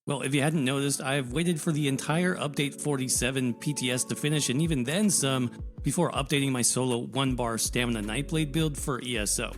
Well, if you hadn't noticed, I've waited for the entire update 47 PTS to finish and even then some before updating my solo 1-bar stamina Nightblade build for ESO.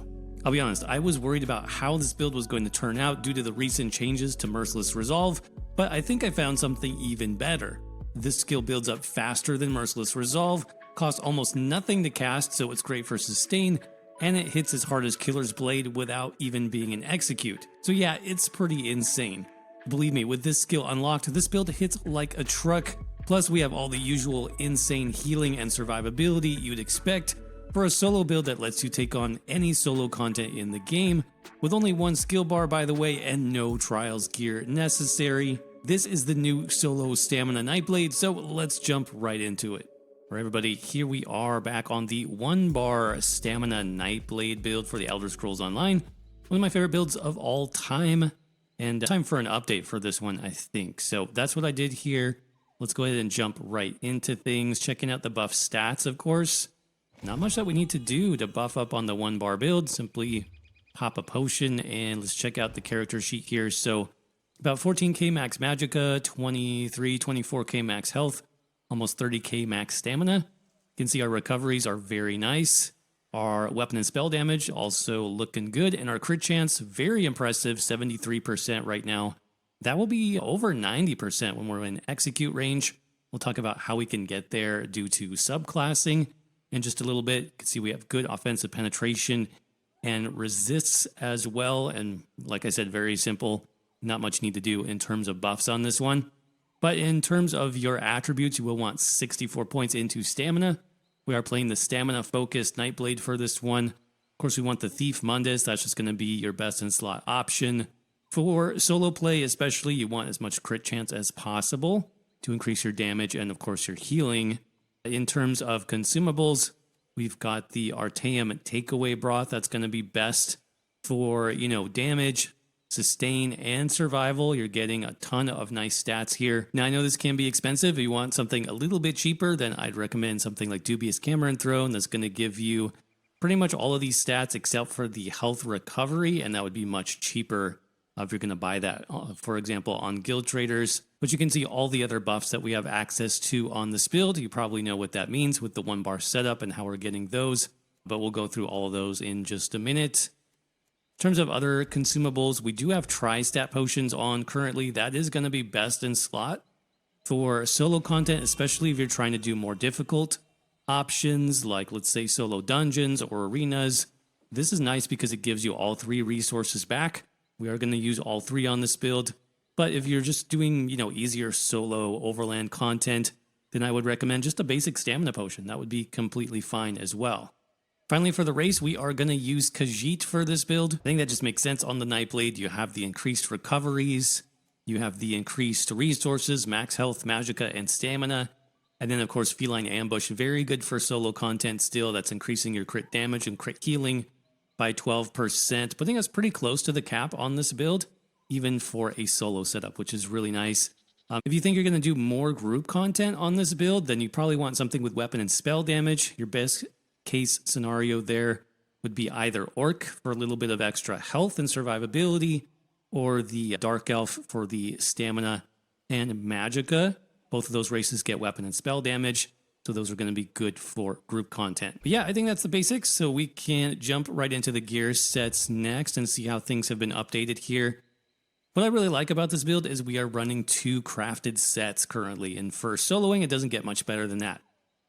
I'll be honest, I was worried about how this build was going to turn out due to the recent changes to Merciless Resolve, but I think I found something even better. This skill builds up faster than Merciless Resolve, costs almost nothing to cast, so it's great for sustain, and it hits as hard as Killer's Blade without even being an execute. So yeah, it's pretty insane. Believe me, with this skill unlocked, this build hits like a truck. Plus, we have all the usual insane healing and survivability you'd expect for a solo build that lets you take on any solo content in the game, with only one skill bar by the way and no trials gear necessary. This is the new solo stamina Nightblade, so let's jump right into it. Alright everybody, here we are back on the 1-bar stamina Nightblade build for the Elder Scrolls Online. One of my favorite builds of all time. And time for an update for this one, I think. So that's what I did here. Let's go ahead and jump right into things. Checking out the buff stats, of course. Not much that we need to do to buff up on the 1-bar build. Simply pop a potion and let's check out the character sheet here. So about 14k max magicka, 24k max health, almost 30k max stamina. You can see our recoveries are very nice. Our weapon and spell damage also looking good, and our crit chance, very impressive, 73% right now. That will be over 90% when we're in execute range. We'll talk about how we can get there due to subclassing in just a little bit. You can see we have good offensive penetration and resists as well, and like I said, very simple. Not much need to do in terms of buffs on this one. But in terms of your attributes, you will want 64 points into stamina. We are playing the stamina-focused Nightblade for this one. Of course, we want the Thief Mundus. That's just going to be your best in slot option. For solo play especially, you want as much crit chance as possible to increase your damage and, of course, your healing. In terms of consumables, we've got the Artaeum Takeaway Broth. That's going to be best for, damage, sustain, and survival. You're getting a ton of nice stats here. Now, I know this can be expensive. If you want something a little bit cheaper, then I'd recommend something like Dubious Cameron Throne. That's going to give you pretty much all of these stats except for the health recovery, and that would be much cheaper if you're going to buy that, for example, on Guild Traders. But you can see all the other buffs that we have access to on this build. You probably know what that means with the 1-bar setup and how we're getting those, but we'll go through all of those in just a minute. In terms of other consumables, we do have Tri-Stat Potions on currently. That is going to be best in slot for solo content, especially if you're trying to do more difficult options, like let's say solo dungeons or arenas. This is nice because it gives you all 3 resources back. We are going to use all 3 on this build. But if you're just doing, easier solo overland content, then I would recommend just a basic stamina potion. That would be completely fine as well. Finally, for the race, we are going to use Khajiit for this build. I think that just makes sense on the Nightblade. You have the increased recoveries, you have the increased resources, max health, magicka, and stamina. And then, of course, Feline Ambush, very good for solo content still. That's increasing your crit damage and crit healing by 12%. But I think that's pretty close to the cap on this build, even for a solo setup, which is really nice. If you think you're going to do more group content on this build, then you probably want something with weapon and spell damage. Your best case scenario there would be either Orc for a little bit of extra health and survivability, or the Dark Elf for the stamina and magicka. Both of those races get weapon and spell damage, so those are going to be good for group content. But yeah, I think that's the basics, so we can jump right into the gear sets next and see how things have been updated here. What I really like about this build is we are running 2 crafted sets currently, and for soloing, it doesn't get much better than that.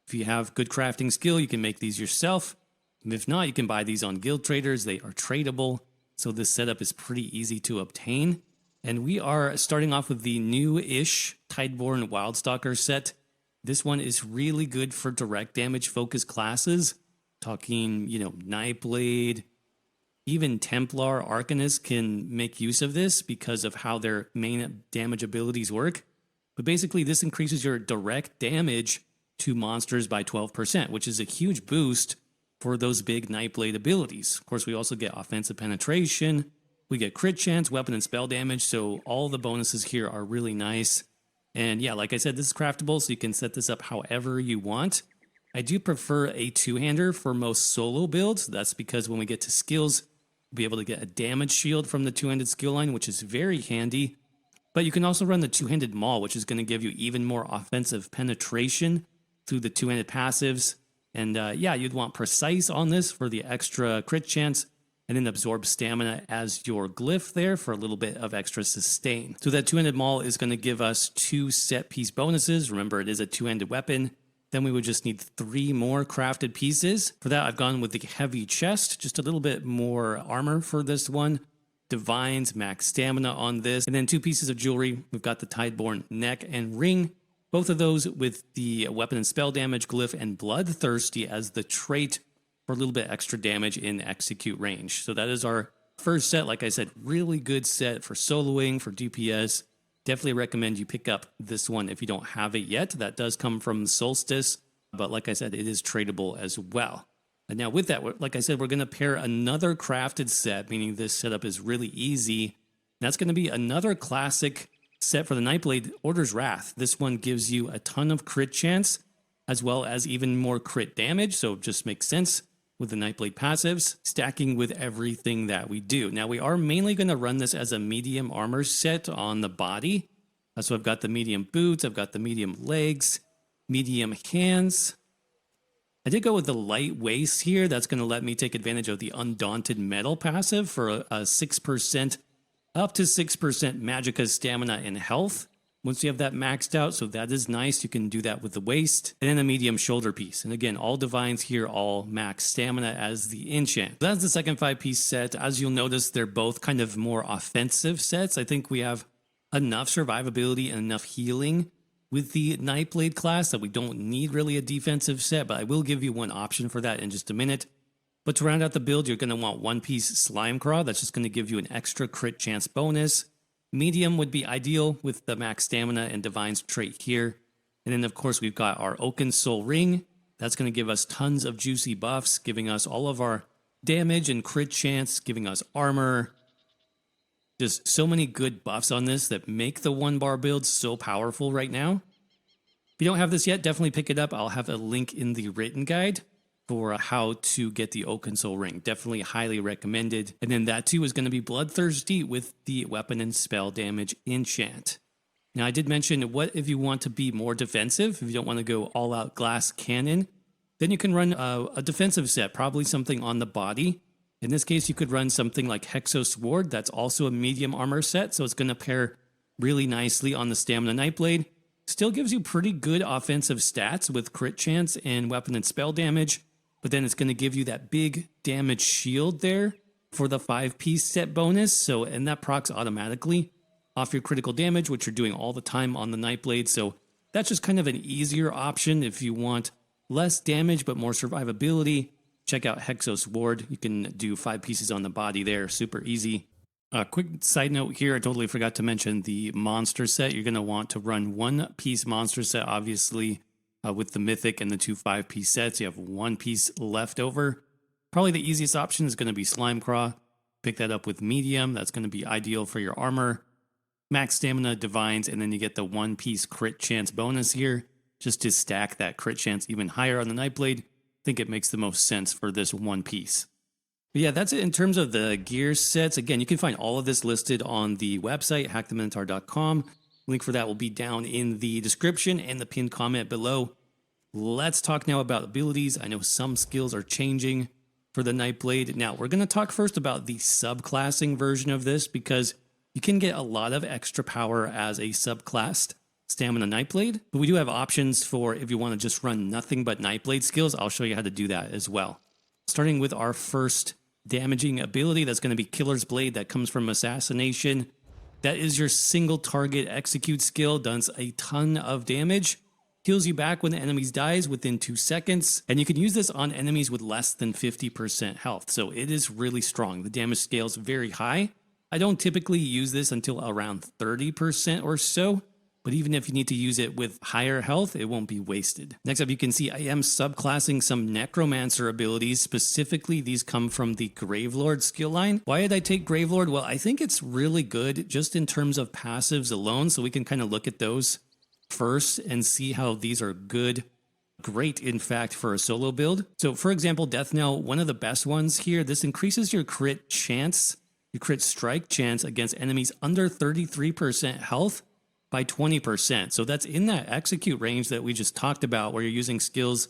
If you have good crafting skill, you can make these yourself. And if not, you can buy these on Guild Traders. They are tradable, so this setup is pretty easy to obtain. And we are starting off with the new-ish Tideborn Wildstalker set. This one is really good for direct damage focused classes. Talking, Nightblade, even Templar Arcanist can make use of this because of how their main damage abilities work. But basically, this increases your direct damage to monsters by 12%, which is a huge boost for those big Nightblade abilities. Of course, we also get offensive penetration, we get crit chance, weapon and spell damage, so all the bonuses here are really nice. And yeah, like I said, this is craftable, so you can set this up however you want. I do prefer a 2-hander for most solo builds. That's because when we get to skills, we'll be able to get a damage shield from the 2-handed skill line, which is very handy. But you can also run the two-handed maul, which is going to give you even more offensive penetration through the two-handed passives. And yeah, you'd want precise on this for the extra crit chance, and then absorb stamina as your glyph there for a little bit of extra sustain. So that two-handed maul is going to give us 2 set piece bonuses. Remember, it is a two-handed weapon. Then we would just need 3 more crafted pieces. For that, I've gone with the heavy chest, just a little bit more armor for this one. Divines, max stamina on this. And then 2 pieces of jewelry. We've got the Tideborn neck and ring. Both of those with the weapon and spell damage glyph and bloodthirsty as the trait for a little bit extra damage in execute range. So that is our first set. Like I said, really good set for soloing, for DPS. Definitely recommend you pick up this one if you don't have it yet. That does come from Solstice, but like I said, it is tradable as well. And now with that, like I said, we're going to pair another crafted set, meaning this setup is really easy. That's going to be another classic set for the Nightblade, Order's Wrath. This one gives you a ton of crit chance, as well as even more crit damage, so it just makes sense with the Nightblade passives, stacking with everything that we do. Now, we are mainly going to run this as a medium armor set on the body. So I've got the medium boots, I've got the medium legs, medium hands. I did go with the light waist here. That's going to let me take advantage of the Undaunted Metal passive for a 6%, up to 6% Magicka stamina and health. Once you have that maxed out, so that is nice. You can do that with the waist. And then a medium shoulder piece. And again, all divines here, all max stamina as the enchant. That's the second 5-piece set. As you'll notice, they're both kind of more offensive sets. I think we have enough survivability and enough healing with the Nightblade class that we don't need really a defensive set, but I will give you one option for that in just a minute. But to round out the build, you're going to want 1-piece Slime Craw. That's just going to give you an extra crit chance bonus. Medium would be ideal with the max stamina and Divine's trait here. And then, of course, we've got our Oaken Soul Ring. That's going to give us tons of juicy buffs, giving us all of our damage and crit chance, giving us armor. Just so many good buffs on this that make the 1-bar build so powerful right now. If you don't have this yet, definitely pick it up. I'll have a link in the written guide for how to get the Oaken Soul Ring. Definitely highly recommended. And then that too is going to be bloodthirsty with the weapon and spell damage enchant. Now I did mention what if you want to be more defensive, if you don't want to go all out glass cannon, then you can run a defensive set, probably something on the body. In this case, you could run something like Hexo Sword. That's also a medium armor set, so it's going to pair really nicely on the Stamina Nightblade. Still gives you pretty good offensive stats with crit chance and weapon and spell damage. But then it's going to give you that big damage shield there for the 5-piece set bonus. So, and that procs automatically off your critical damage, which you're doing all the time on the Nightblade. So that's just kind of an easier option if you want less damage but more survivability. Check out Hexo Sword. You can do 5 pieces on the body there. Super easy. Quick side note here. I totally forgot to mention the monster set. You're going to want to run 1-piece monster set, obviously. With the Mythic and the 2 5-piece sets, you have 1 piece left over. Probably the easiest option is going to be Slime Craw. Pick that up with medium. That's going to be ideal for your armor. Max stamina, divines, and then you get the 1-piece crit chance bonus here, just to stack that crit chance even higher on the Nightblade. I think it makes the most sense for this 1 piece. But yeah, that's it in terms of the gear sets. Again, you can find all of this listed on the website, hacktheminotaur.com. Link for that will be down in the description and the pinned comment below. Let's talk now about abilities. I know some skills are changing for the Nightblade. Now, we're going to talk first about the subclassing version of this because you can get a lot of extra power as a subclassed Stamina Nightblade. But we do have options for if you want to just run nothing but Nightblade skills. I'll show you how to do that as well. Starting with our first damaging ability, that's going to be Killer's Blade. That comes from Assassination. That is your single target execute skill, does a ton of damage, heals you back when the enemy dies within 2 seconds, and you can use this on enemies with less than 50% health, so it is really strong. The damage scale is very high. I don't typically use this until around 30% or so, but even if you need to use it with higher health, it won't be wasted. Next up, you can see I am subclassing some Necromancer abilities. Specifically, these come from the Gravelord skill line. Why did I take Gravelord? Well, I think it's really good just in terms of passives alone, so we can kind of look at those first and see how these are good. Great, in fact, for a solo build. So, for example, Death Knell, one of the best ones here. This increases your crit chance your crit strike chance against enemies under 33% health by 20%. So that's in that execute range that we just talked about, where you're using skills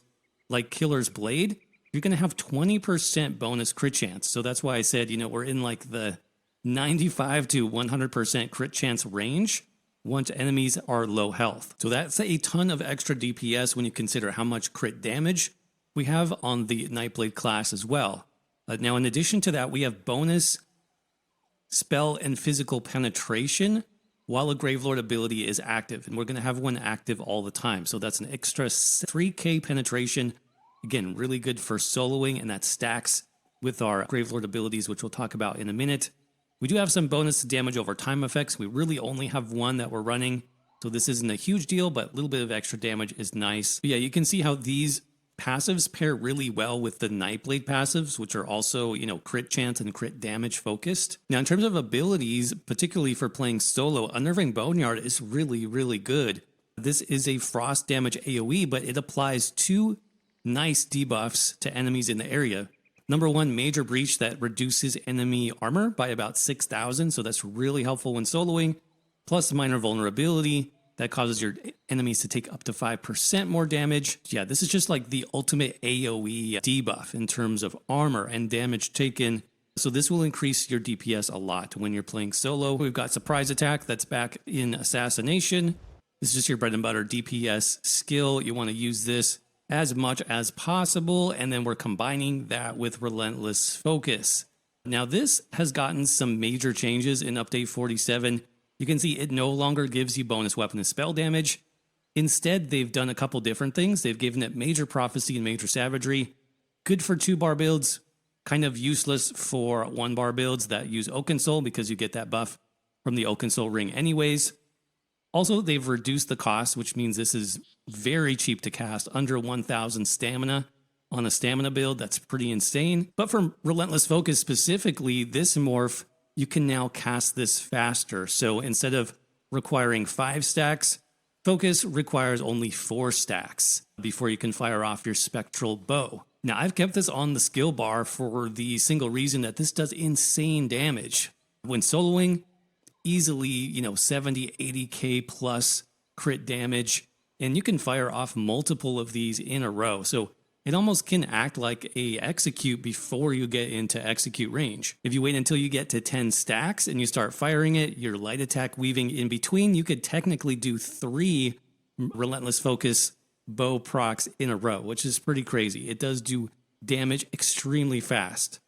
like Killer's Blade. You're going to have 20% bonus crit chance. So that's why I said, we're in like the 95 to 100% crit chance range once enemies are low health. So that's a ton of extra DPS when you consider how much crit damage we have on the Nightblade class as well. Now, in addition to that, we have bonus spell and physical penetration while a Gravelord ability is active. And we're going to have one active all the time. So that's an extra 3k penetration. Again, really good for soloing, and that stacks with our Gravelord abilities, which we'll talk about in a minute. We do have some bonus damage over time effects. We really only have one that we're running, so this isn't a huge deal, but a little bit of extra damage is nice. But yeah, you can see how these passives pair really well with the Nightblade passives, which are also, crit chance and crit damage focused. Now, in terms of abilities, particularly for playing solo, Unnerving Boneyard is really, really good. This is a frost damage AoE, but it applies 2 nice debuffs to enemies in the area. Number 1, Major Breach, that reduces enemy armor by about 6,000, so that's really helpful when soloing. Plus Minor Vulnerability, that causes your enemies to take up to 5% more damage. Yeah, this is just like the ultimate AoE debuff in terms of armor and damage taken. So this will increase your DPS a lot when you're playing solo. We've got Surprise Attack, that's back in Assassination. This is just your bread and butter DPS skill. You want to use this as much as possible, and then we're combining that with Relentless Focus. Now, this has gotten some major changes in Update 47. You can see it no longer gives you bonus weapon and spell damage. Instead, they've done a couple different things. They've given it Major Prophecy and Major Savagery. Good for 2-bar builds, kind of useless for 1-bar builds that use Oaken Soul, because you get that buff from the Oaken Soul ring anyways. Also, they've reduced the cost, which means this is very cheap to cast, under 1,000 stamina on a stamina build. That's pretty insane. But for Relentless Focus specifically, this morph, you can now cast this faster. So instead of requiring 5 stacks, Focus requires only 4 stacks before you can fire off your Spectral Bow. Now, I've kept this on the skill bar for the single reason that this does insane damage. When soloing, easily, 70, 80k plus crit damage, and you can fire off multiple of these in a row. So it almost can act like a execute before you get into execute range. If you wait until you get to 10 stacks and you start firing it, your light attack weaving in between, you could technically do 3 Relentless Focus bow procs in a row, which is pretty crazy. It does do damage extremely fast.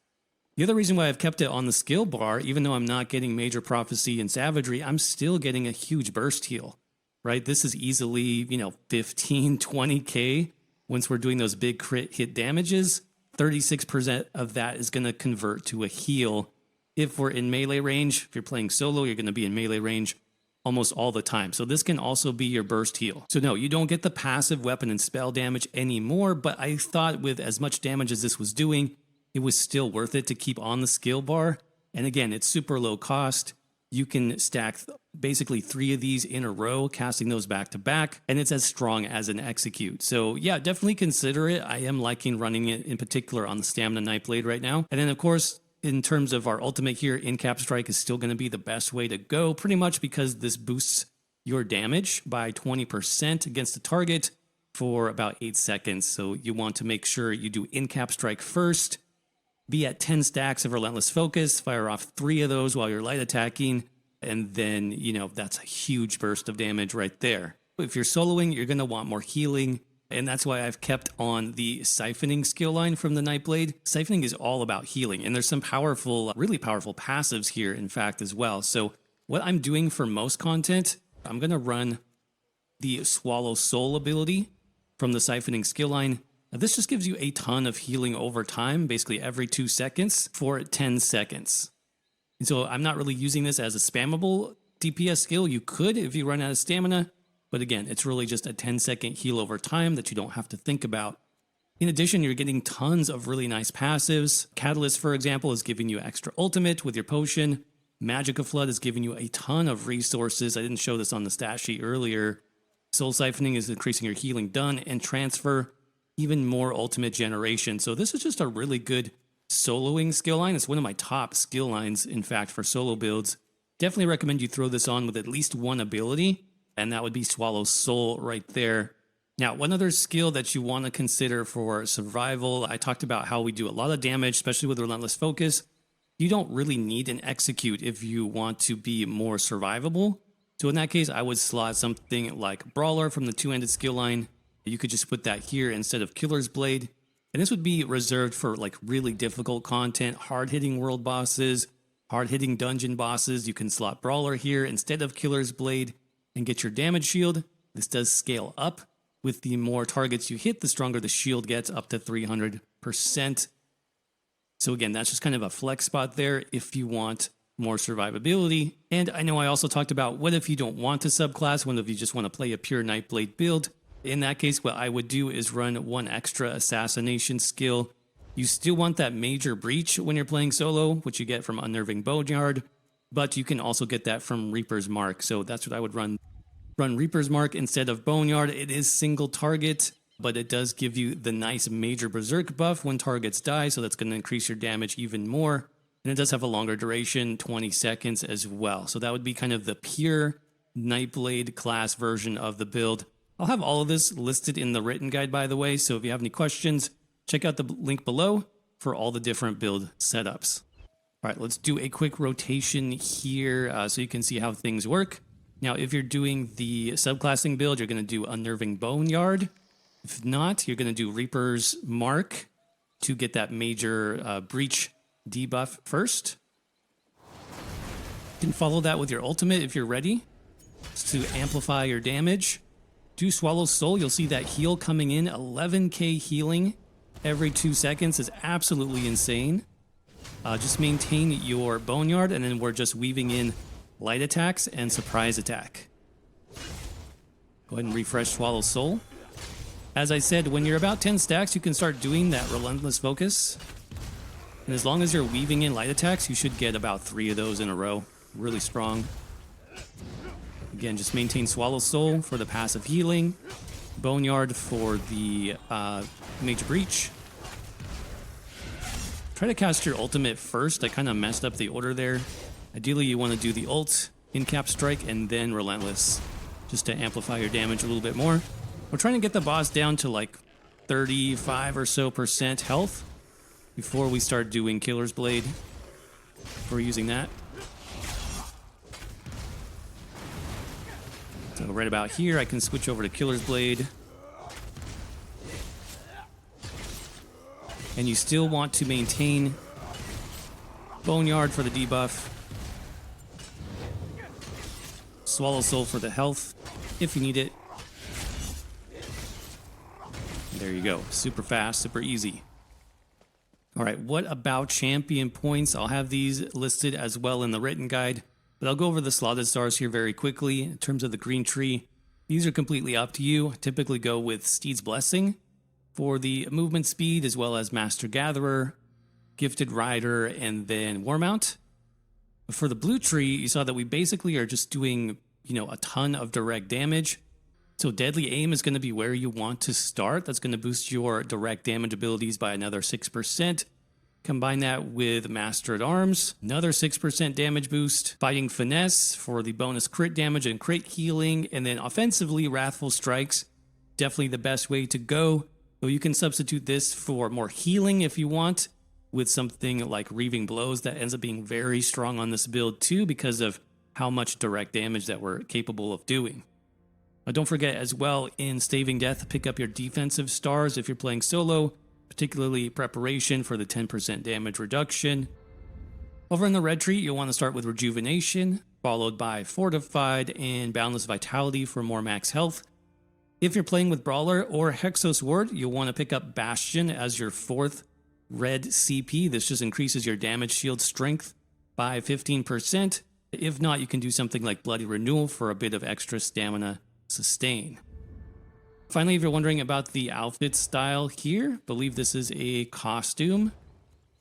The other reason why I've kept it on the skill bar, even though I'm not getting Major Prophecy and Savagery, I'm still getting a huge burst heal, right? This is easily, 15, 20k. Once we're doing those big crit hit damages, 36% of that is going to convert to a heal. If we're in melee range, if you're playing solo, you're going to be in melee range almost all the time. So this can also be your burst heal. So no, you don't get the passive weapon and spell damage anymore, but I thought with as much damage as this was doing, it was still worth it to keep on the skill bar. And again, it's super low cost. You can stack basically 3 of these in a row, casting those back to back, and it's as strong as an execute. So yeah, definitely consider it. I am liking running it in particular on the Stamina Nightblade right now. And then of course, in terms of our ultimate here, In-Cap Strike is still going to be the best way to go, pretty much because this boosts your damage by 20% against the target for about 8 seconds. So you want to make sure you do In-Cap Strike first, be at 10 stacks of Relentless Focus, fire off 3 of those while you're light attacking, and then, that's a huge burst of damage right there. If you're soloing, you're going to want more healing, and that's why I've kept on the Siphoning skill line from the Nightblade. Siphoning is all about healing, and there's some powerful, really powerful passives here, in fact, as well. So what I'm doing for most content, I'm going to run the Swallow Soul ability from the Siphoning skill line. Now, this just gives you a ton of healing over time, basically every 2 seconds for 10 seconds. And so I'm not really using this as a spammable DPS skill. You could if you run out of stamina, but again, it's really just a 10-second heal over time that you don't have to think about. In addition, you're getting tons of really nice passives. Catalyst, for example, is giving you extra ultimate with your potion. Magicka Flood is giving you a ton of resources. I didn't show this on the stat sheet earlier. Soul Siphoning is increasing your healing done, and Transfer, even more ultimate generation. So this is just a really good soloing skill line. It's one of my top skill lines, in fact, for solo builds. Definitely recommend you throw this on with at least one ability, and that would be Swallow Soul right there. Now, one other skill that you want to consider for survival, I talked about how we do a lot of damage, especially with Relentless Focus. You don't really need an Execute if you want to be more survivable. So in that case, I would slot something like Brawler from the two-handed skill line. You could just put that here instead of Killer's Blade. And this would be reserved for like really difficult content, hard-hitting world bosses, hard-hitting dungeon bosses. You can slot Brawler here instead of Killer's Blade and get your damage shield. This does scale up. With the more targets you hit, the stronger the shield gets, up to 300%. So again, that's just kind of a flex spot there if you want more survivability. And I know I also talked about what if you don't want to subclass, what if you just want to play a pure Nightblade build. In that case, what I would do is run one extra assassination skill. You still want that major breach when you're playing solo, which you get from Unnerving Boneyard, but you can also get that from Reaper's Mark. So that's what I would run Reaper's Mark instead of Boneyard. It is single target, but it does give you the nice major berserk buff when targets die, so that's going to increase your damage even more. And it does have a longer duration, 20 seconds as well. So that would be kind of the pure Nightblade class version of the build. I'll have all of this listed in the written guide, by the way, so if you have any questions, check out the link below for all the different build setups. All right, let's do a quick rotation here so you can see how things work. Now, if you're doing the subclassing build, you're going to do Unnerving Boneyard. If not, you're going to do Reaper's Mark to get that major breach debuff first. You can follow that with your ultimate if you're ready to amplify your damage. Do Swallow Soul. You'll see that heal coming in. 11k healing every 2 seconds is absolutely insane. Just maintain your Boneyard, and then we're just weaving in light attacks and surprise attack. Go ahead and refresh Swallow Soul. As I said, when you're about 10 stacks, you can start doing that Relentless Focus. And as long as you're weaving in light attacks, you should get about 3 of those in a row. Really strong. Again, just maintain Swallow Soul for the passive healing. Boneyard for the Major Breach. Try to cast your ultimate first. I kind of messed up the order there. Ideally, you want to do the ult, in-cap strike, and then Relentless, just to amplify your damage a little bit more. We're trying to get the boss down to like 35 or so % health before we start doing Killer's Blade. We're using that. So right about here, I can switch over to Killer's Blade. And you still want to maintain Boneyard for the debuff. Swallow Soul for the health, if you need it. There you go. Super fast, super easy. All right, what about champion points? I'll have these listed as well in the written guide, but I'll go over the slotted stars here very quickly. In terms of the green tree, these are completely up to you. I typically go with Steed's Blessing for the movement speed, as well as Master Gatherer, Gifted Rider, and then Warmount. For the blue tree, you saw that we basically are just doing, a ton of direct damage. So Deadly Aim is going to be where you want to start. That's going to boost your direct damage abilities by another 6%. Combine that with Master at Arms, another 6% damage boost. Fighting Finesse for the bonus crit damage and crit healing. And then offensively, Wrathful Strikes, definitely the best way to go. Though you can substitute this for more healing if you want, with something like Reaving Blows that ends up being very strong on this build too, because of how much direct damage that we're capable of doing. Don't forget as well, in Staving Death, pick up your defensive stars if you're playing solo, particularly Preparation for the 10% damage reduction. Over in the red tree, you'll want to start with Rejuvenation, followed by Fortified and Boundless Vitality for more max health. If you're playing with Brawler or Hexos Ward, you'll want to pick up Bastion as your 4th red CP. This just increases your damage shield strength by 15%. If not, you can do something like Bloody Renewal for a bit of extra stamina sustain. Finally, if you're wondering about the outfit style here, believe this is a costume.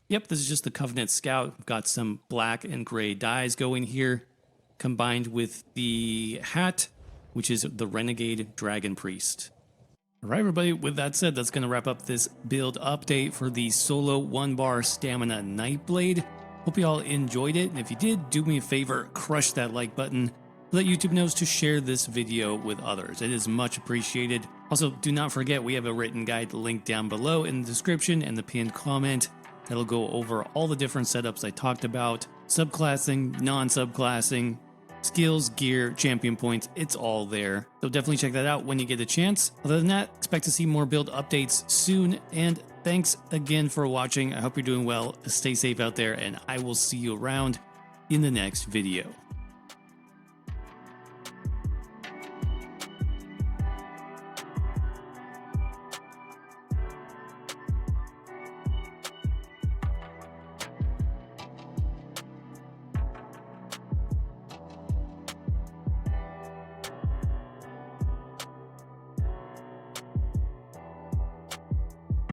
Yep, this is just the Covenant Scout. We've got some black and gray dyes going here, combined with the hat, which is the Renegade Dragon Priest. Alright everybody, with that said, that's going to wrap up this build update for the solo 1-bar stamina Nightblade. Hope you all enjoyed it, and if you did, do me a favor, crush that like button so that YouTube knows to share this video with others. It is much appreciated. Also, do not forget we have a written guide linked down below in the description and the pinned comment that'll go over all the different setups I talked about, subclassing, non-subclassing, skills, gear, champion points, it's all there. So definitely check that out when you get a chance. Other than that, expect to see more build updates soon, and thanks again for watching. I hope you're doing well, stay safe out there, and I will see you around in the next video.